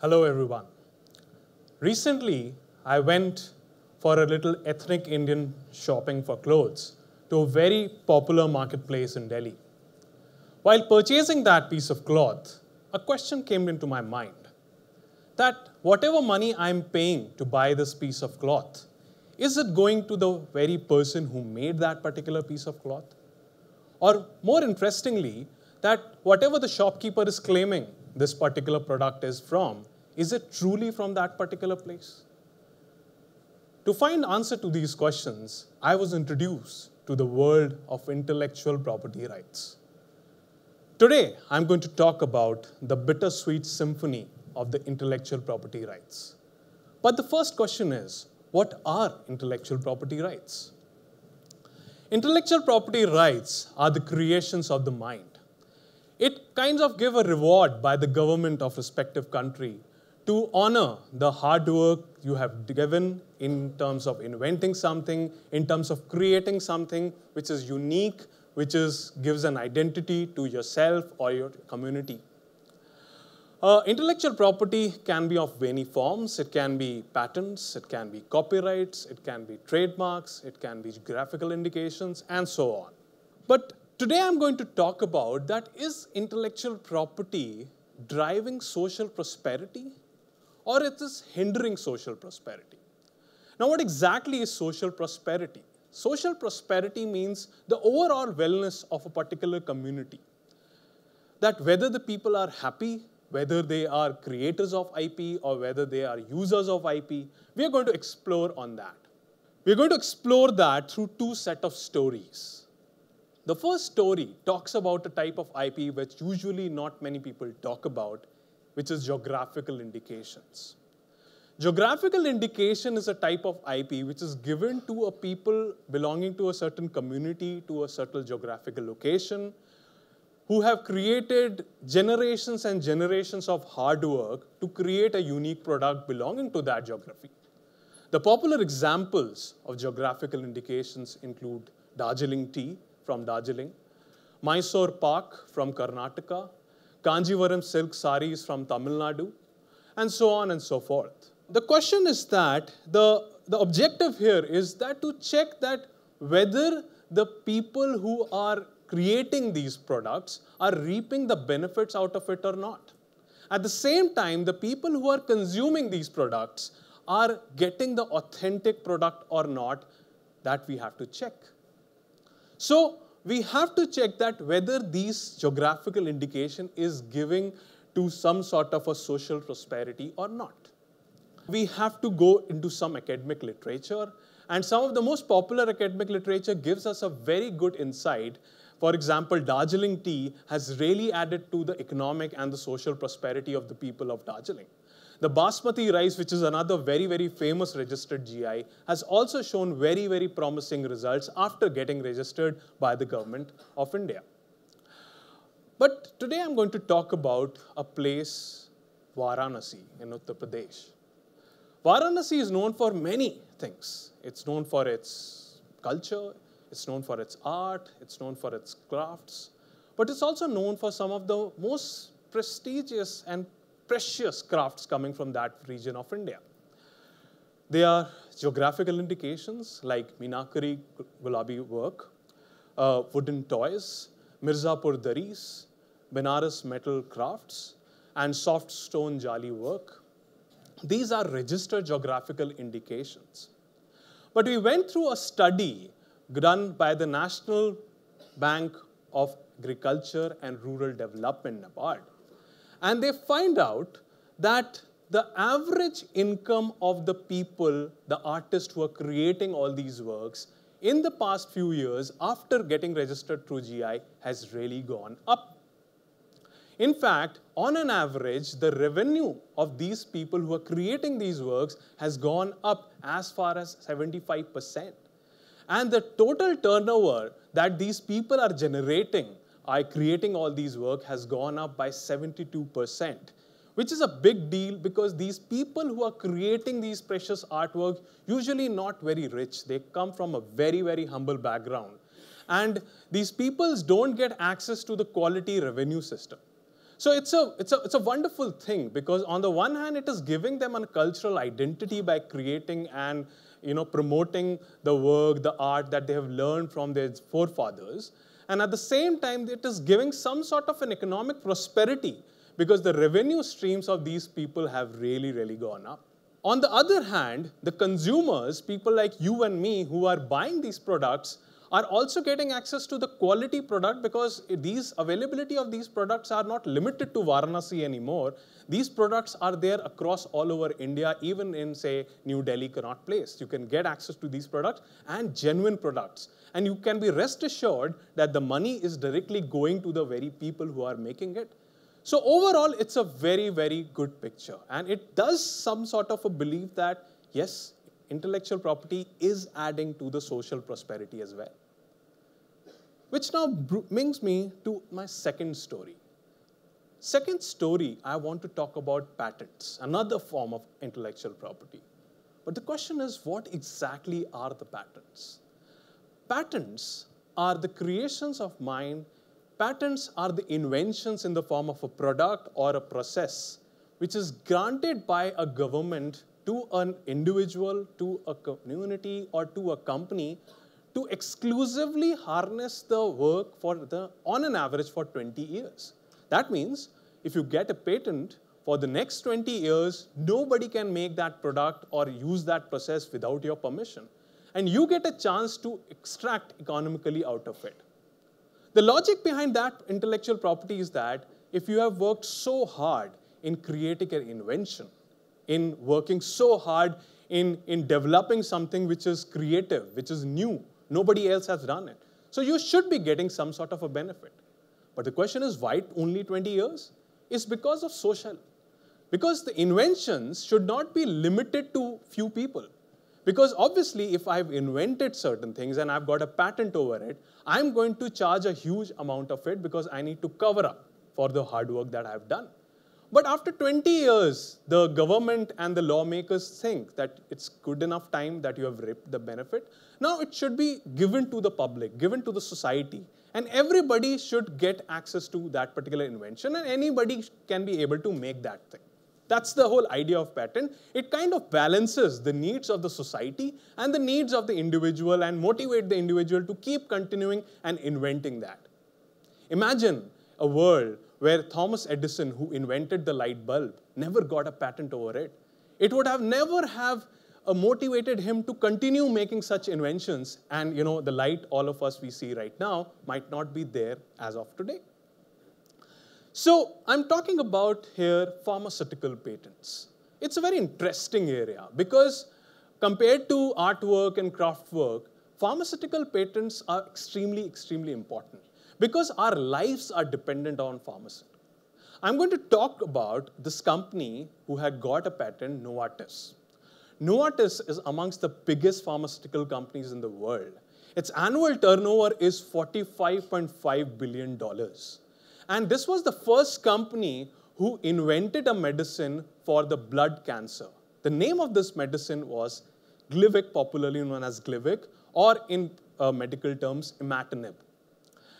Hello everyone. Recently, I went for a little ethnic Indian shopping for clothes to a very popular marketplace in Delhi. While purchasing that piece of cloth, a question came into my mind that whatever money I'm paying to buy this piece of cloth, is it going to the very person who made that particular piece of cloth? Or more interestingly, that whatever the shopkeeper is claiming this particular product is from, is it truly from that particular place? To find answer to these questions, I was introduced to the world of intellectual property rights. Today, I'm going to talk about the bittersweet symphony of the intellectual property rights. But the first question is, what are intellectual property rights? Intellectual property rights are the creations of the mind. It kinds of give a reward by the government of respective country to honor the hard work you have given in terms of inventing something, in terms of creating something which is unique, which gives an identity to yourself or your community. Intellectual property can be of many forms. It can be patents, it can be copyrights, it can be trademarks, it can be graphical indications, and so on. But today I'm going to talk about that is intellectual property driving social prosperity or it is hindering social prosperity? Now what exactly is social prosperity? Social prosperity means the overall wellness of a particular community. That whether the people are happy, whether they are creators of IP or whether they are users of IP, we are going to explore on that. We are going to explore that through two sets of stories. The first story talks about a type of IP which usually not many people talk about, which is geographical indications. Geographical indication is a type of IP which is given to a people belonging to a certain community, to a certain geographical location, who have created generations and generations of hard work to create a unique product belonging to that geography. The popular examples of geographical indications include Darjeeling tea from Darjeeling, Mysore Pak from Karnataka, Kanjivaram silk saris from Tamil Nadu, and so on and so forth. The question is that the objective here is that to check that whether the people who are creating these products are reaping the benefits out of it or not. At the same time, the people who are consuming these products are getting the authentic product or not, that we have to check. So we have to check that whether these geographical indication is giving to some sort of a social prosperity or not. We have to go into some academic literature, and some of the most popular academic literature gives us a very good insight. For example, Darjeeling tea has really added to the economic and the social prosperity of the people of Darjeeling. The basmati rice, which is another very, very famous registered GI, has also shown very, very promising results after getting registered by the government of India. But today I'm going to talk about a place, Varanasi in Uttar Pradesh. Varanasi is known for many things. It's known for its culture, it's known for its art, it's known for its crafts, but it's also known for some of the most prestigious and precious crafts coming from that region of India. They are geographical indications like Meenakari Gulabi work, wooden toys, Mirzapur daris, Benares metal crafts, and soft stone jali work. These are registered geographical indications. But we went through a study done by the National Bank of Agriculture and Rural Development, Nepal. And they find out that the average income of the people, the artists who are creating all these works, in the past few years, after getting registered through GI, has really gone up. In fact, on an average, the revenue of these people who are creating these works has gone up as far as 75%. And the total turnover that these people are generating by creating all these work has gone up by 72%, which is a big deal because these people who are creating these precious artworks usually not very rich. They come from a very, very humble background. And these peoples don't get access to the quality revenue system. So it's a wonderful thing because on the one hand, it is giving them a cultural identity by creating and promoting the work, the art that they have learned from their forefathers. And at the same time, it is giving some sort of an economic prosperity because the revenue streams of these people have really, really gone up. On the other hand, the consumers, people like you and me who are buying these products, are also getting access to the quality product because availability of these products are not limited to Varanasi anymore. These products are there across all over India, even in, say, New Delhi, Connaught Place. You can get access to these products and genuine products. And you can be rest assured that the money is directly going to the very people who are making it. So overall, it's a very, very good picture. And it does some sort of a belief that, yes, intellectual property is adding to the social prosperity as well. Which now brings me to my second story. Second story, I want to talk about patents, another form of intellectual property. But the question is, what exactly are the patents? Patents are the creations of mind. Patents are the inventions in the form of a product or a process which is granted by a government to an individual, to a community, or to a company to exclusively harness the work on an average for 20 years. That means if you get a patent, for the next 20 years, nobody can make that product or use that process without your permission. And you get a chance to extract economically out of it. The logic behind that intellectual property is that if you have worked so hard in creating an invention, in working so hard in developing something which is creative, which is new, nobody else has done it. So you should be getting some sort of a benefit. But the question is, why only 20 years? It's because of social. Because the inventions should not be limited to few people. Because obviously, if I've invented certain things and I've got a patent over it, I'm going to charge a huge amount of it because I need to cover up for the hard work that I've done. But after 20 years, the government and the lawmakers think that it's good enough time that you have reaped the benefit. Now it should be given to the public, given to the society. And everybody should get access to that particular invention, and anybody can be able to make that thing. That's the whole idea of patent. It kind of balances the needs of the society and the needs of the individual and motivate the individual to keep continuing and inventing that. Imagine a world where Thomas Edison, who invented the light bulb, never got a patent over it. It would have never have motivated him to continue making such inventions. And the light all of us we see right now might not be there as of today. So I'm talking about here pharmaceutical patents. It's a very interesting area because compared to artwork and craft work, pharmaceutical patents are extremely, extremely important because our lives are dependent on pharmaceutical. I'm going to talk about this company who had got a patent, Novartis. Novartis is amongst the biggest pharmaceutical companies in the world. Its annual turnover is $45.5 billion. And this was the first company who invented a medicine for the blood cancer. The name of this medicine was Glivec, popularly known as Glivec, or in medical terms, imatinib.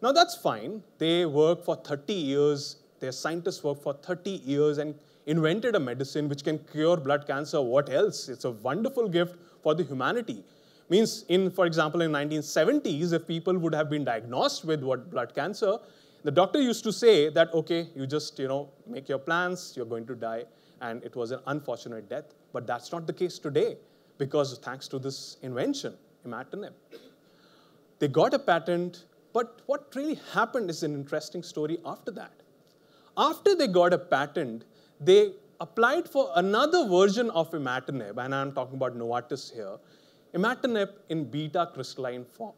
Now that's fine. They work for 30 years. Their scientists work for 30 years and invented a medicine which can cure blood cancer. What else? It's a wonderful gift for the humanity. Means, for example, in 1970s, if people would have been diagnosed with blood cancer, the doctor used to say that, okay, you just, make your plans, you're going to die, and it was an unfortunate death. But that's not the case today, because thanks to this invention, imatinib. They got a patent, but what really happened is an interesting story after that. After they got a patent, they applied for another version of imatinib, and I'm talking about Novartis here, imatinib in beta crystalline form.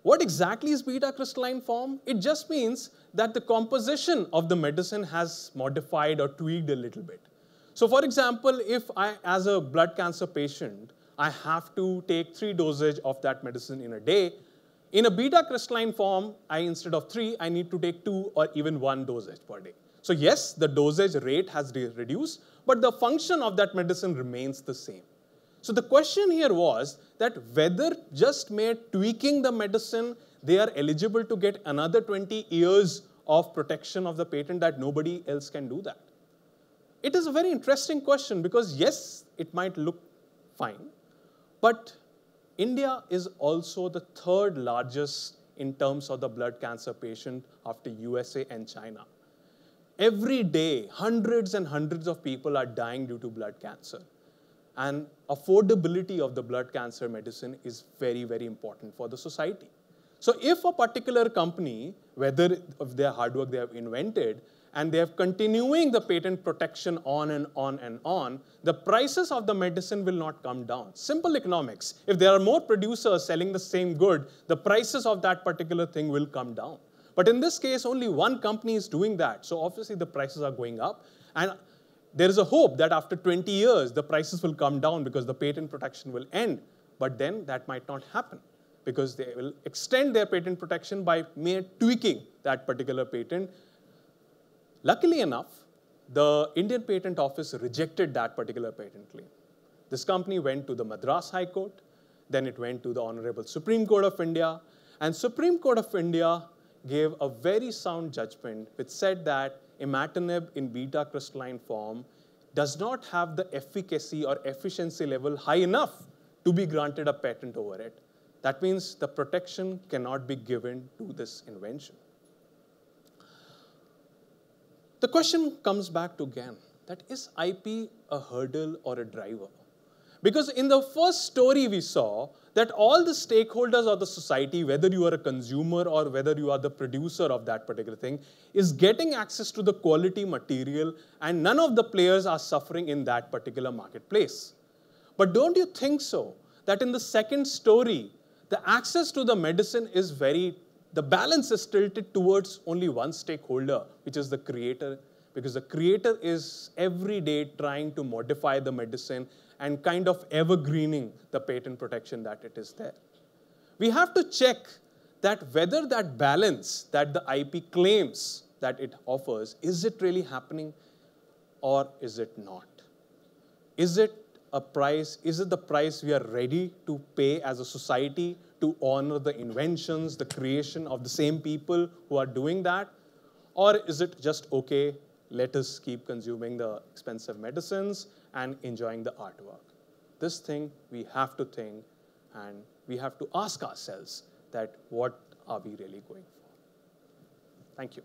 What exactly is beta crystalline form? It just means that the composition of the medicine has modified or tweaked a little bit. So for example, if I, as a blood cancer patient, I have to take 3 dosage of that medicine in a day, in a beta crystalline form, instead of 3, I need to take 2 or even 1 dosage per day. So yes, the dosage rate has reduced, but the function of that medicine remains the same. So the question here was that whether just mere tweaking the medicine, they are eligible to get another 20 years of protection of the patent that nobody else can do that? It is a very interesting question because yes, it might look fine, but India is also the third largest in terms of the blood cancer patient after USA and China. Every day, hundreds and hundreds of people are dying due to blood cancer. And affordability of the blood cancer medicine is very, very important for the society. So if a particular company, whether of their hard work they have invented, and they have continuing the patent protection on and on and on, the prices of the medicine will not come down. Simple economics. If there are more producers selling the same good, the prices of that particular thing will come down. But in this case, only one company is doing that. So obviously the prices are going up. And there is a hope that after 20 years, the prices will come down because the patent protection will end. But then that might not happen because they will extend their patent protection by mere tweaking that particular patent. Luckily enough, the Indian Patent Office rejected that particular patent claim. This company went to the Madras High Court, then it went to the Honorable Supreme Court of India, and Supreme Court of India gave a very sound judgment which said that imatinib in beta crystalline form does not have the efficacy or efficiency level high enough to be granted a patent over it. That means the protection cannot be given to this invention. The question comes back to again, that is IP a hurdle or a driver? Because in the first story we saw that all the stakeholders of the society, whether you are a consumer or whether you are the producer of that particular thing, is getting access to the quality material and none of the players are suffering in that particular marketplace. But don't you think so, that in the second story, the access to the medicine is the balance is tilted towards only one stakeholder, which is the creator, because the creator is every day trying to modify the medicine and kind of evergreening the patent protection that it is there. We have to check that whether that balance that the IP claims that it offers, is it really happening or is it not? Is it a price? Is it the price we are ready to pay as a society to honor the inventions, the creation of the same people who are doing that? Or is it just, okay, let us keep consuming the expensive medicines and enjoying the artwork? This thing we have to think and we have to ask ourselves that what are we really going for? Thank you.